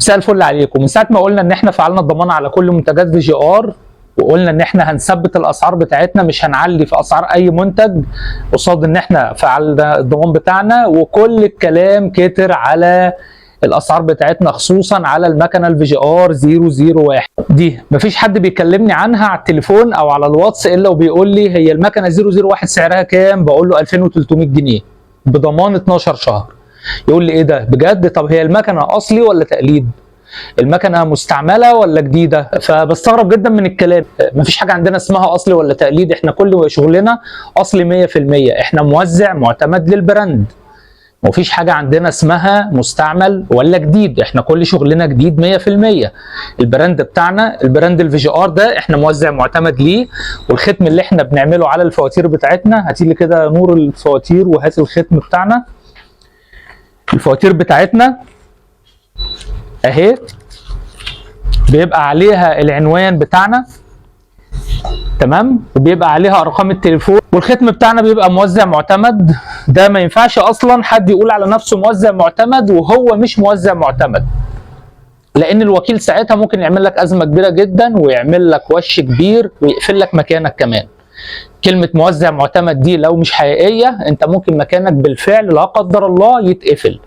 مساء الفل عليكم. من ساعه ما قلنا ان احنا فعلنا الضمان على كل منتجات في جي ار، وقلنا ان احنا هنثبت الاسعار بتاعتنا، مش هنعلي في اسعار اي منتج قصاد ان احنا فعلنا الضمان بتاعنا، وكل الكلام كتر على الاسعار بتاعتنا خصوصا على المكنه الفي جي ار 001 دي. مفيش حد بيكلمني عنها على التليفون او على الواتس الا وبيقول لي هي المكنه 001 سعرها كام؟ بقول له 2300 جنيه بضمان 12 شهر. يقول لي ايه ده بجد؟ طب هي المكنه اصلي ولا تقليد؟ المكنه مستعمله ولا جديده؟ فبستغرب جدا من الكلام. مفيش حاجه عندنا اسمها اصلي ولا تقليد، احنا كل شغلنا اصلي 100%. احنا موزع معتمد للبراند. مفيش حاجه عندنا اسمها مستعمل ولا جديد، احنا كل شغلنا جديد 100%. البراند بتاعنا البراند الفي جي ار ده احنا موزع معتمد ليه، والختم اللي احنا بنعمله على الفواتير بتاعتنا، هاتي لي كده نور الفواتير وهات الختم بتاعنا. الفواتير بتاعتنا اهي بيبقى عليها العنوان بتاعنا، تمام، وبيبقى عليها ارقام التليفون، والختم بتاعنا بيبقى موزع معتمد. ده ما ينفعش اصلا حد يقول على نفسه موزع معتمد وهو مش موزع معتمد، لان الوكيل ساعتها ممكن يعمل لك ازمه كبيره جدا ويعمل لك وش كبير ويقفل لك مكانك كمان. كلمة موزع معتمد دي لو مش حقيقية انت ممكن مكانك بالفعل لا قدر الله يتقفل.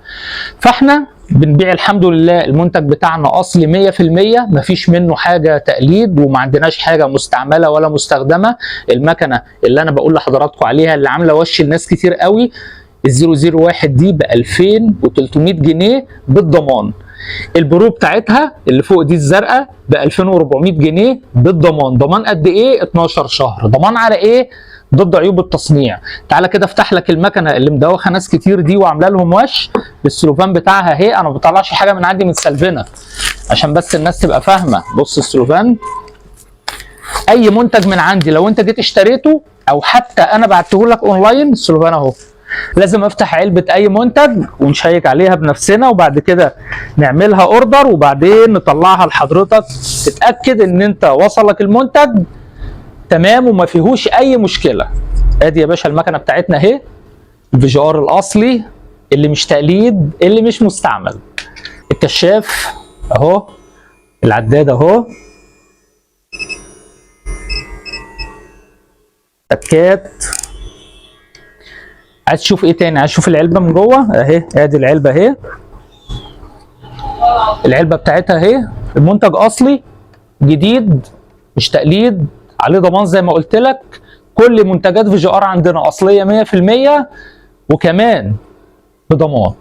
فاحنا بنبيع الحمد لله المنتج بتاعنا اصلي 100%، مفيش منه حاجة تقليد، وما عندناش حاجة مستعملة ولا مستخدمة. المكنة اللي انا بقول لحضراتكم عليها اللي عاملة وش لناس كتير قوي، ال 001 دي ب 2300 جنيه بالضمان. البرو بتاعتها اللي فوق دي الزرقاء ب 2400 جنيه بالضمان. ضمان قد ايه؟ 12 شهر. ضمان على ايه؟ ضد عيوب التصنيع. تعالى كده افتح لك المكنه اللي مدوخه ناس كتير دي وعامله لهم وش بالسلوفان بتاعها اهي. انا ما بطلعش حاجه من عندي متسلفنه عشان بس الناس تبقى فاهمه. بص السلوفان، اي منتج من عندي لو انت جيت اشتريته او حتى انا بعته لك اونلاين، السلوفان اهو. لازم افتح علبة اي منتج ونشيك عليها بنفسنا، وبعد كده نعملها اوردر، وبعدين نطلعها لحضرتك تتأكد ان انت وصلك المنتج تمام وما فيهوش اي مشكلة. ادي يا باشا المكنة بتاعتنا اهي، الفي جي ار الاصلي اللي مش تقليد اللي مش مستعمل. الكشاف اهو، العداد اهو، تكات. عايز تشوف ايه تاني؟ عايز تشوف العلبه من جوه اهي. ادي العلبه اهي، العلبه بتاعتها اهي. المنتج اصلي جديد مش تقليد، عليه ضمان زي ما قلت لك. كل منتجات في جي ار عندنا اصليه 100% وكمان بضمان.